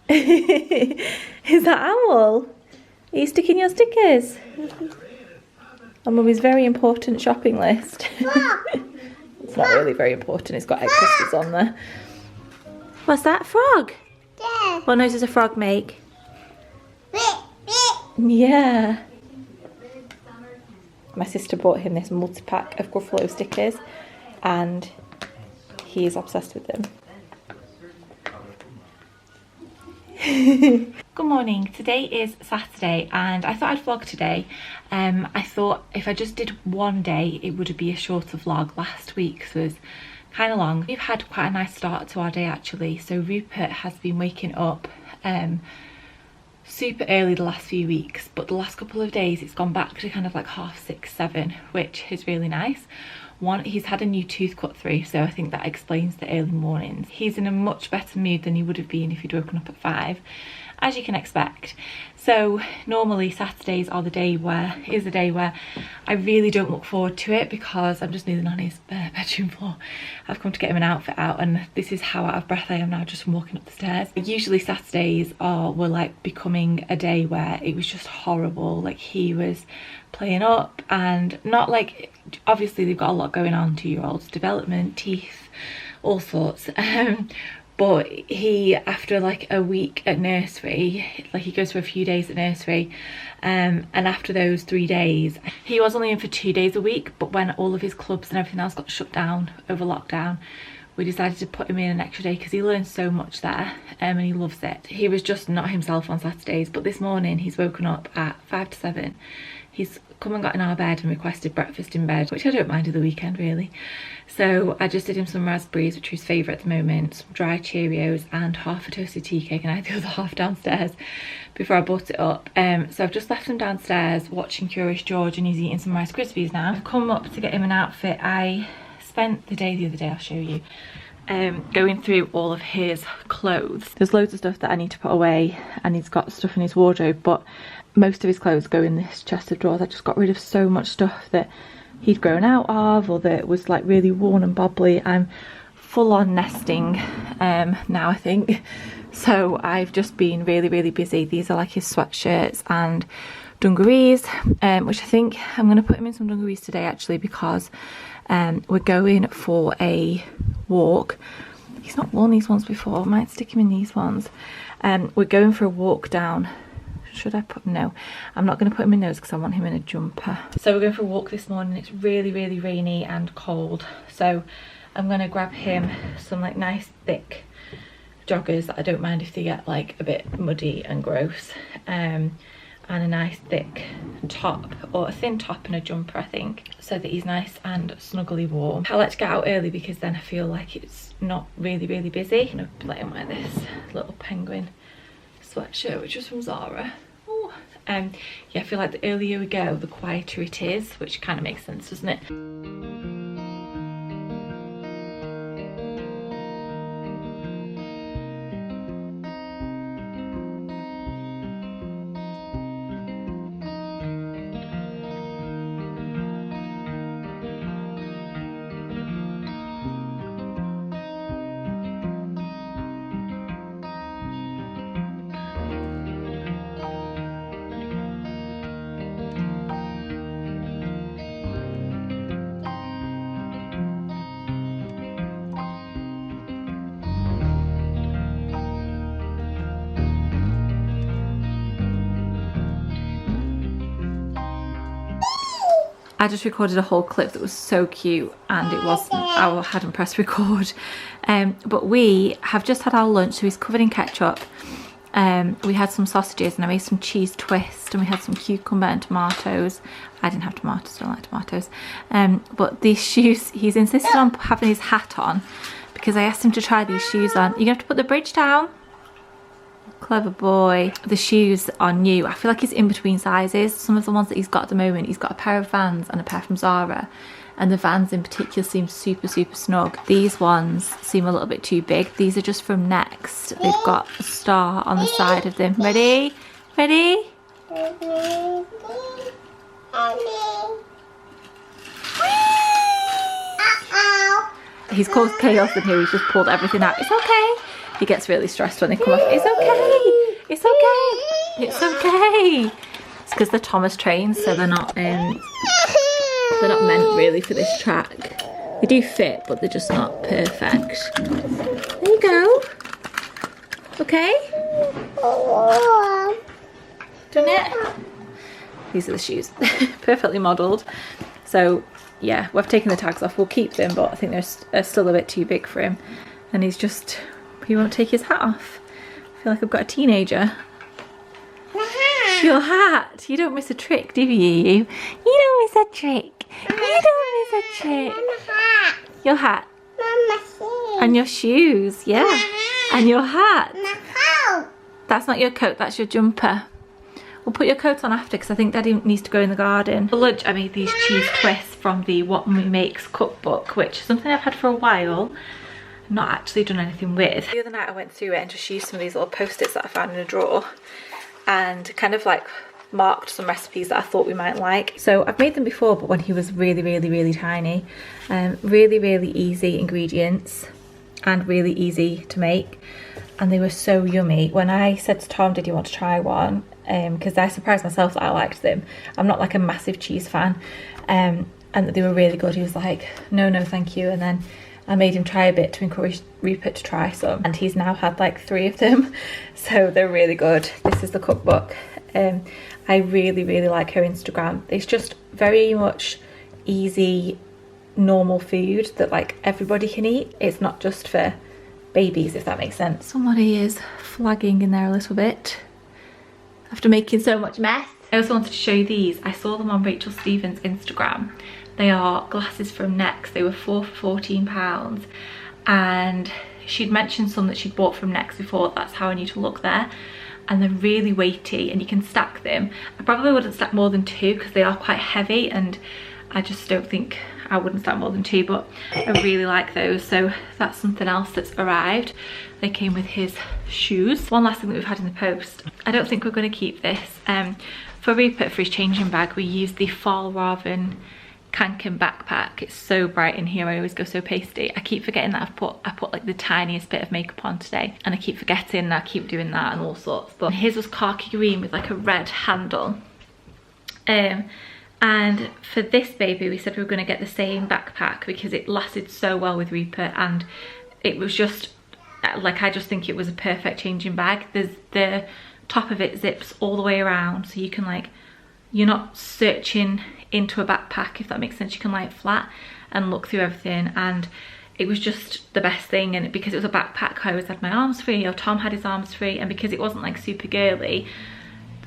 Is that Owl? Are you sticking your stickers? On Mummy's very important shopping list. It's not really very important, it's got egg custards on there. What's that, frog? Yeah. What noise does a frog make? Yeah. My sister bought him this multi-pack of Gruffalo stickers and he is obsessed with them. Good morning, today is Saturday and I thought I'd vlog today. I thought if I just did one day it would be a shorter vlog. Last week's was kind of long. We've had quite a nice start to our day actually. So Rupert has been waking up super early the last few weeks, but the last couple of days it's gone back to kind of like 6:30, 7, which is really nice. One, he's had a new tooth cut through, so I think that explains the early mornings. He's in a much better mood than he would have been if he'd woken up at 5, as you can expect. So normally Saturdays are the day where I really don't look forward to it because I'm just kneeling on his bedroom floor. I've come to get him an outfit out and this is how out of breath I am now just from walking up the stairs. Usually Saturdays were like becoming a day where it was just horrible. Like he was playing up and not like, obviously they've got a lot going on, 2-year-olds, development, teeth, all sorts. But he, after like a week at nursery, like he goes for a few days at nursery, and after those 3 days, he was only in for 2 days a week, but when all of his clubs and everything else got shut down over lockdown, we decided to put him in an extra day because he learns so much there, and he loves it. He was just not himself on Saturdays, but this morning he's woken up at 5 to 7. He's come and got in our bed and requested breakfast in bed, which I don't mind at the weekend really. So I just did him some raspberries, which are his favourite at the moment, some dry Cheerios and half a toasted tea cake, and I had the other half downstairs before I brought it up. So I've just left him downstairs watching Curious George and he's eating some Rice Krispies now. I've come up to get him an outfit. I spent the day the other day, I'll show you, going through all of his clothes. There's loads of stuff that I need to put away and he's got stuff in his wardrobe, but most of his clothes go in this chest of drawers. I just got rid of so much stuff that he'd grown out of or that was like really worn and bobbly. I'm full on nesting now I think, so I've just been really busy. These are like his sweatshirts and dungarees, which I think I'm going to put him in some dungarees today actually because we're going for a walk. He's not worn these ones before, I might stick him in these ones. We're going for a walk down. Should I put, no, I'm not going to put him in those because I want him in a jumper. So we're going for a walk this morning. It's really rainy and cold, so I'm going to grab him some like nice thick joggers that I don't mind if they get like a bit muddy and gross, and a nice thick top, or a thin top and a jumper I think, so that he's nice and snuggly warm. I like to get out early because then I feel like it's not really busy. I'm going to let him wear this little penguin sweatshirt which was from Zara. Ooh. Yeah, I feel like the earlier we go the quieter it is, which kind of makes sense, doesn't it? I just recorded a whole clip that was so cute and it wasn't, I hadn't pressed record. But we have just had our lunch, so he's covered in ketchup. We had some sausages and I made some cheese twist and we had some cucumber and tomatoes. I didn't have tomatoes, I don't like tomatoes. But these shoes, he's insisted on having his hat on because I asked him to try these shoes on. You're gonna have to put the bridge down. Clever boy. The shoes are new. I feel like he's in between sizes. Some of the ones that he's got at the moment, he's got a pair of Vans and a pair from Zara, and the Vans in particular seem super snug. These ones seem a little bit too big. These are just from Next. They've got a star on the side of them. Ready? Ready? He's caused chaos in here. He's just pulled everything out. It's okay. He gets really stressed when they come off. It's okay. It's okay. It's okay. It's because they're Thomas trains, so they're not meant really for this track. They do fit, but they're just not perfect. There you go. Okay. Done it. These are the shoes. Perfectly modelled. So yeah, we've taken the tags off. We'll keep them, but I think they're still a bit too big for him. And he won't take his hat off. I feel like I've got a teenager. Your hat. You don't miss a trick, do you? You don't miss a trick. You don't miss a trick. Your hat. And your shoes, yeah. And your hat. That's not your coat, that's your jumper. We'll put your coat on after because I think Daddy needs to go in the garden. For lunch I made these cheese twists from the What Mummy Makes cookbook, which is something I've had for a while. Not actually done anything with. The other night I went through it and just used some of these little post-its that I found in a drawer and kind of like marked some recipes that I thought we might like. So I've made them before, but when he was really tiny. Really easy ingredients and really easy to make, and they were so yummy. When I said to Tom, did you want to try one, because I surprised myself that I liked them. I'm not like a massive cheese fan, and that they were really good. He was like, no thank you. And then I made him try a bit to encourage Rupert to try some, and he's now had like 3 of them. So they're really good. This is the cookbook. I really like her Instagram. It's just very much easy, normal food that like everybody can eat. It's not just for babies, if that makes sense. Somebody is flagging in there a little bit after making so much mess. I also wanted to show you these. I saw them on Rachel Stevens' Instagram. They are glasses from Next. They were 4 for £14, and she'd mentioned some that she'd bought from Next before. That's how I need to look there. And they're really weighty and you can stack them. I probably wouldn't stack more than 2 because they are quite heavy, and I just don't think I wouldn't stack more than 2, but I really like those. So that's something else that's arrived. They came with his shoes. One last thing that we've had in the post. I don't think we're going to keep this. For Rupert, for his changing bag, we used the Farquhar Kanken backpack. It's so bright in here. I always go so pasty. I keep forgetting that I put like the tiniest bit of makeup on today, and I keep forgetting, and I keep doing that and all sorts. But his was khaki green with like a red handle. And for this baby we said we were going to get the same backpack because it lasted so well with Rupert, and it was just like, I just think it was a perfect changing bag. The top of it zips all the way around, so you can like, you're not searching into a backpack, if that makes sense. You can lie it flat and look through everything, and it was just the best thing. And because it was a backpack, I always had my arms free, or Tom had his arms free, and because it wasn't like super girly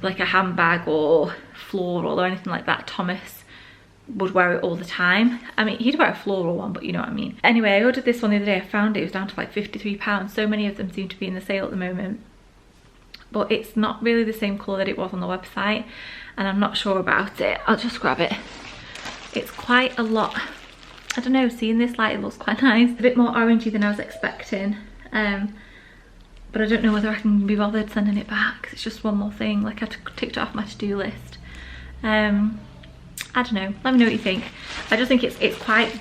like a handbag or floral or anything like that, Thomas would wear it all the time. I mean, he'd wear a floral one, but you know what I mean. Anyway, I ordered this one the other day. I found it was down to like £53. So many of them seem to be in the sale at the moment, but it's not really the same colour that it was on the website, and I'm not sure about it. I'll just grab it. It's quite a lot. I don't know, seeing this light, it looks quite nice. A bit more orangey than I was expecting, but I don't know whether I can be bothered sending it back. It's just one more thing, like I ticked it off my to-do list. I don't know, let me know what you think. I just think it's quite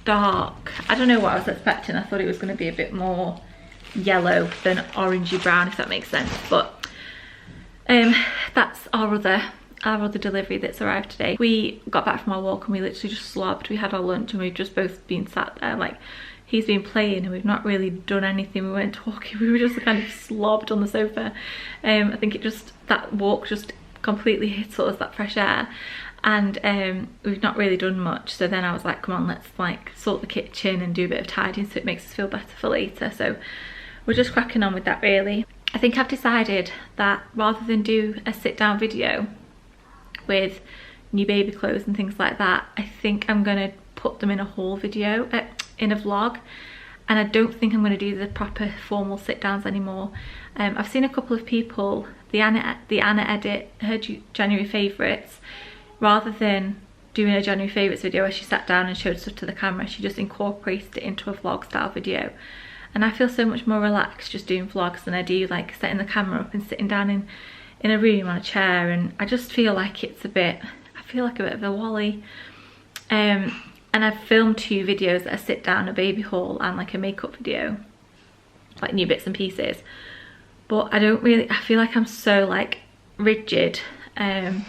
dark. I don't know what I was expecting. I thought it was going to be a bit more yellow than orangey brown, if that makes sense. But that's our other delivery that's arrived today. We got back from our walk and we literally just slobbed. We had our lunch and we've just both been sat there, like he's been playing and we've not really done anything. We weren't talking, we were just kind of slobbed on the sofa. I think that walk just completely hit us, that fresh air, and we've not really done much. So then I was like, come on, let's like sort the kitchen and do a bit of tidying so it makes us feel better for later. So we're just cracking on with that really. I think I've decided that rather than do a sit down video with new baby clothes and things like that, I think I'm gonna put them in a haul video, in a vlog, and I don't think I'm going to do the proper formal sit downs anymore. I've seen a couple of people, the Anna edit, her January favourites, rather than doing a January favourites video where she sat down and showed stuff to the camera, she just incorporated it into a vlog style video. And I feel so much more relaxed just doing vlogs than I do like setting the camera up and sitting down in a room on a chair, and I just feel like it's I feel like a bit of a wally. And I've filmed 2 videos that are sit down, a baby haul and like a makeup video. like new bits and pieces. But I feel like I'm so like rigid and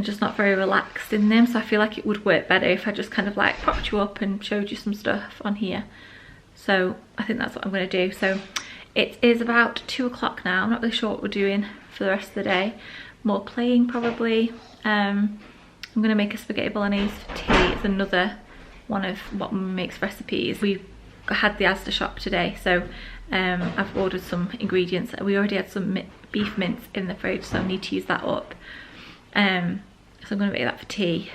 just not very relaxed in them, so I feel like it would work better if I just kind of like propped you up and showed you some stuff on here. So I think that's what I'm going to do. So it is about 2 o'clock now. I'm not really sure what we're doing for the rest of the day. More playing probably. I'm going to make a spaghetti bolognese for tea. It's another one of what Mum makes recipes. We had the Asda shop today, so I've ordered some ingredients. We already had some beef mince in the fridge, so I need to use that up. So I'm going to make that for tea,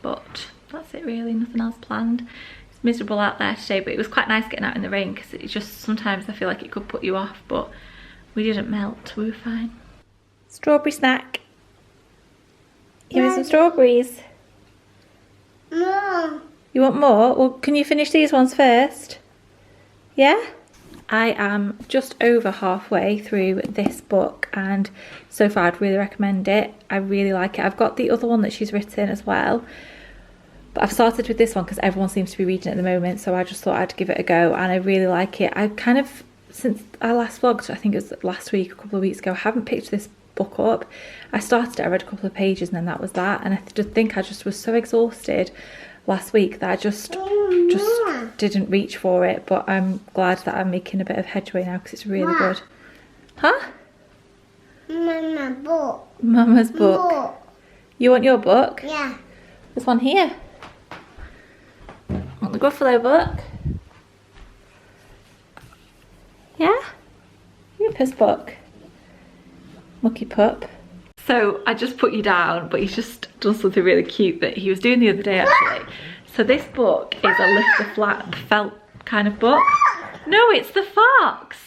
but that's it really, nothing else planned. It's miserable out there today, but it was quite nice getting out in the rain, because it just sometimes I feel like it could put you off, but we didn't melt, we were fine. Strawberry snack. You want some strawberries? Mom. You want more? Well, can you finish these ones first? Yeah? I am just over halfway through this book, and so far I'd really recommend it. I really like it. I've got the other one that she's written as well, but I've started with this one because everyone seems to be reading it at the moment, so I just thought I'd give it a go, and I really like it. I kind of, since I last vlogged, I think it was last week, a couple of weeks ago, I haven't picked this book up. I started it, I read a couple of pages, and then that was that, and I think I just was so exhausted last week that I just didn't reach for it, but I'm glad that I'm making a bit of headway now because it's really good. Huh? Mama book. Mama's book. You want your book? Yeah. There's one here. Want the Gruffalo book? Yeah? Rupert book. Mucky pup. So I just put you down, but he's just done something really cute that he was doing the other day actually. So this book is a lift the flat felt kind of book. No, it's the fox.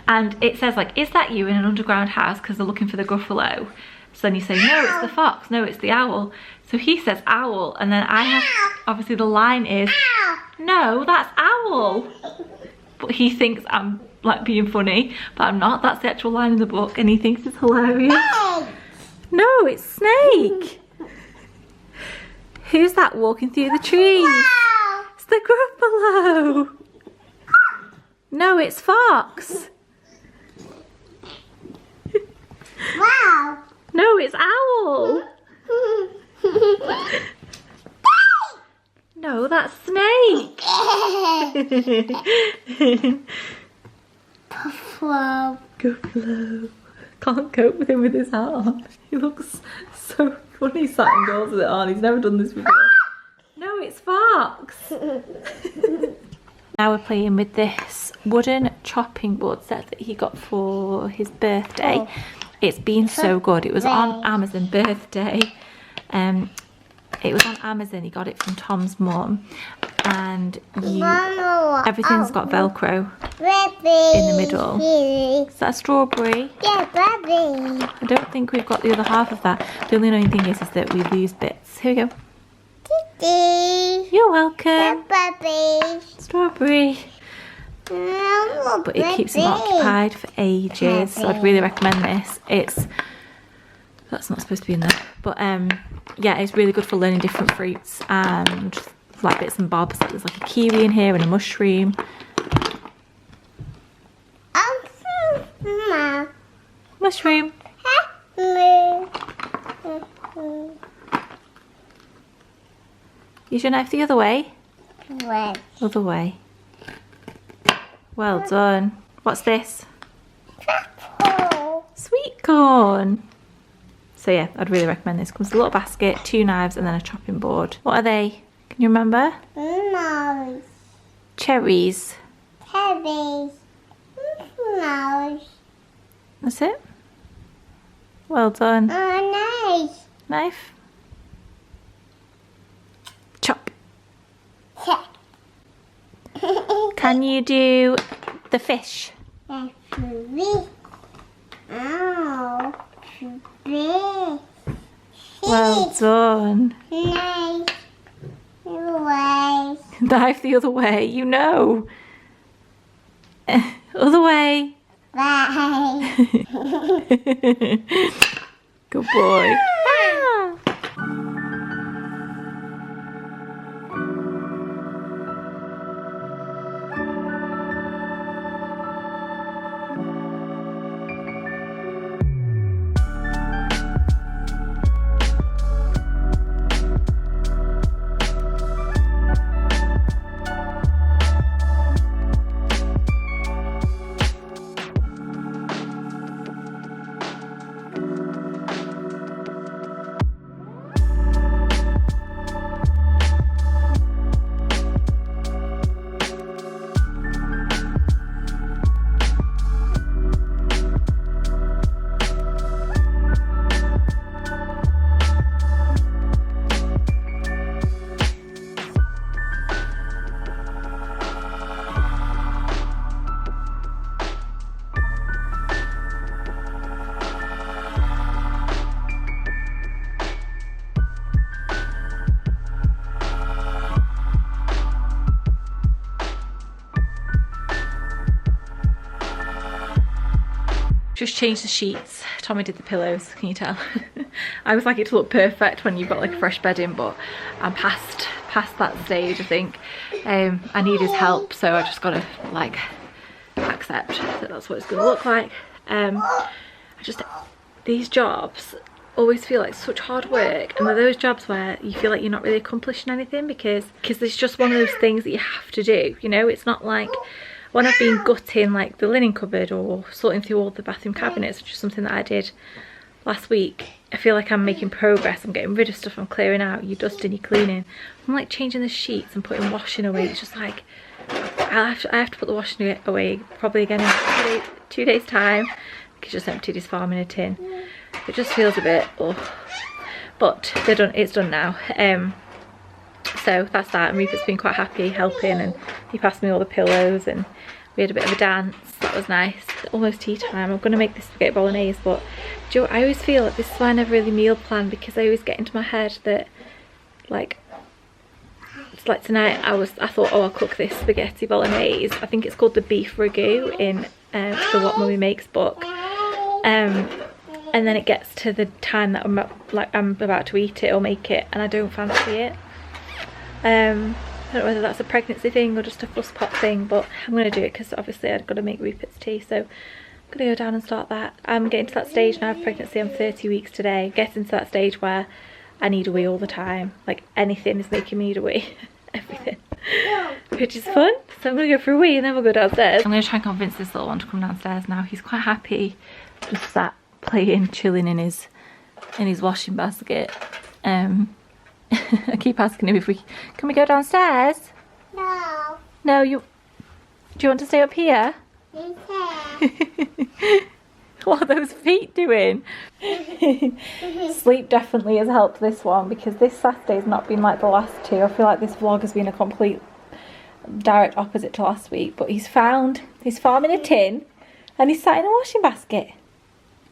And it says like, is that you in an underground house? Because they're looking for the Gruffalo. So then you say, no, it's the fox. No, it's the owl. So he says owl. And then I have, obviously the line is, no, that's owl. But he thinks I'm like being funny, but I'm not. That's the actual line in the book, and he thinks it's hilarious. No, it's Snake. Who's that walking through the trees? It's the Gruffalo. No, it's Fox. Wow. No, it's Owl. No, that's Snake. Gruffalo. Gruffalo. Can't cope with him with his hat on. He looks so funny sat indoors with it on. He's never done this before. No, it's Fox. Now we're playing with this wooden chopping board set that he got for his birthday. Oh. It's been so good. It was on Amazon birthday. It was on Amazon. He got it from Tom's mum, and everything's got Velcro in the middle. Is that a strawberry? Yeah, baby. I don't think we've got the other half of that. The only annoying thing is that we lose bits. Here we go. You're welcome. Baby. Strawberry. But it keeps him occupied for ages, so I'd really recommend this. That's not supposed to be in there, but yeah, it's really good for learning different fruits and like bits and bobs. There's like a kiwi in here and a mushroom. Mushroom. Use your knife the other way. Other way. Well done. What's this? Sweet corn. So yeah, I'd really recommend this. Comes with a little basket, 2 knives, and then a chopping board. What are they? Can you remember? Nose. Cherries. Cherries. Nose. That's it. Well done. Nice. Knife. Chop. Can you do the fish? Well done. Nice. Way. Dive the other way, you know. Other way. Bye. Good boy. Just changed the sheets. Tommy did the pillows, can you tell? I always like it to look perfect when you've got like a fresh bed in, but I'm past that stage, I think. I need his help, so I just gotta like accept that that's what it's gonna look like. These jobs always feel like such hard work, and they're those jobs where you feel like you're not really accomplishing anything because it's just one of those things that you have to do, you know. It's not like when I've been gutting like the linen cupboard or sorting through all the bathroom cabinets, which is something that I did last week. I feel like I'm making progress, I'm getting rid of stuff, I'm clearing out, you're dusting, you're cleaning. I'm like changing the sheets and putting washing away. It's just like I have to put the washing away probably again in 2 days time. He's just emptied his farm in a tin. It just feels a bit, but they're done. It's done now. So that's that. And Rupert's been quite happy helping, and he passed me all the pillows, and we had a bit of a dance. That was nice. Almost tea time. I'm gonna make this spaghetti bolognese, but do you know, I always feel like this is why I never really meal plan, because I always get into my head that like it's like tonight I thought, oh, I'll cook this spaghetti bolognese. I think it's called the beef ragu in the What Mummy Makes book. And then it gets to the time that I'm about to eat it or make it, and I don't fancy it. I don't know whether that's a pregnancy thing or just a fuss pot thing, but I'm going to do it because obviously I've got to make Rupert's tea, so I'm going to go down and start that. I'm getting to that stage now of pregnancy. I'm 30 weeks today. Getting to that stage where I need a wee all the time. Like anything is making me need a wee. Everything. Which is fun. So I'm going to go for a wee and then we'll go downstairs. I'm going to try and convince this little one to come downstairs now. He's quite happy. Just sat playing, chilling in his washing basket. I keep asking him if can we go downstairs? No. No, do you want to stay up here? What are those feet doing? Sleep definitely has helped this one, because this Saturday's not been like the last two. I feel like this vlog has been a complete direct opposite to last week, but he's found his farm in a tin and he's sat in a washing basket.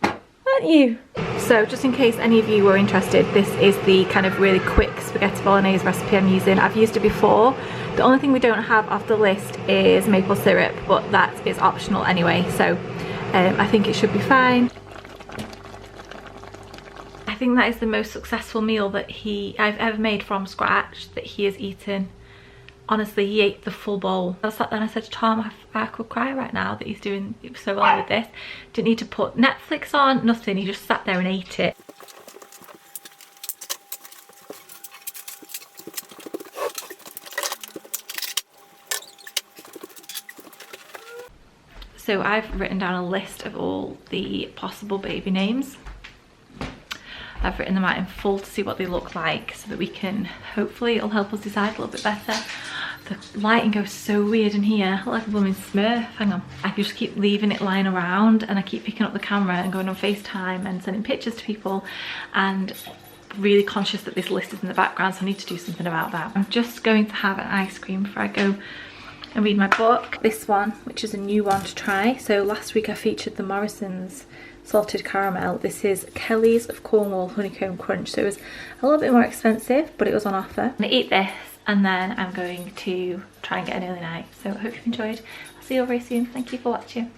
Aren't you? So just in case any of you were interested, this is the kind of really quick spaghetti bolognese recipe I'm using. I've used it before. The only thing we don't have off the list is maple syrup, but that is optional anyway, so I think it should be fine. I think that is the most successful meal that I've ever made from scratch that he has eaten. Honestly, he ate the full bowl. I sat there and I said to Tom, I could cry right now that he's doing so well with this. Didn't need to put Netflix on, nothing. He just sat there and ate it. So I've written down a list of all the possible baby names. I've written them out in full to see what they look like so that we can, hopefully it'll help us decide a little bit better. The lighting goes so weird in here. I look like a blooming Smurf. Hang on. I can just keep leaving it lying around, and I keep picking up the camera and going on FaceTime and sending pictures to people, and really conscious that this list is in the background, so I need to do something about that. I'm just going to have an ice cream before I go and read my book. This one, which is a new one to try. So last week I featured the Morrison's salted caramel. This is Kelly's of Cornwall honeycomb crunch. So it was a little bit more expensive, but it was on offer. I'm gonna eat this and then I'm going to try and get an early night. So I hope you've enjoyed. I'll see you all very soon. Thank you for watching.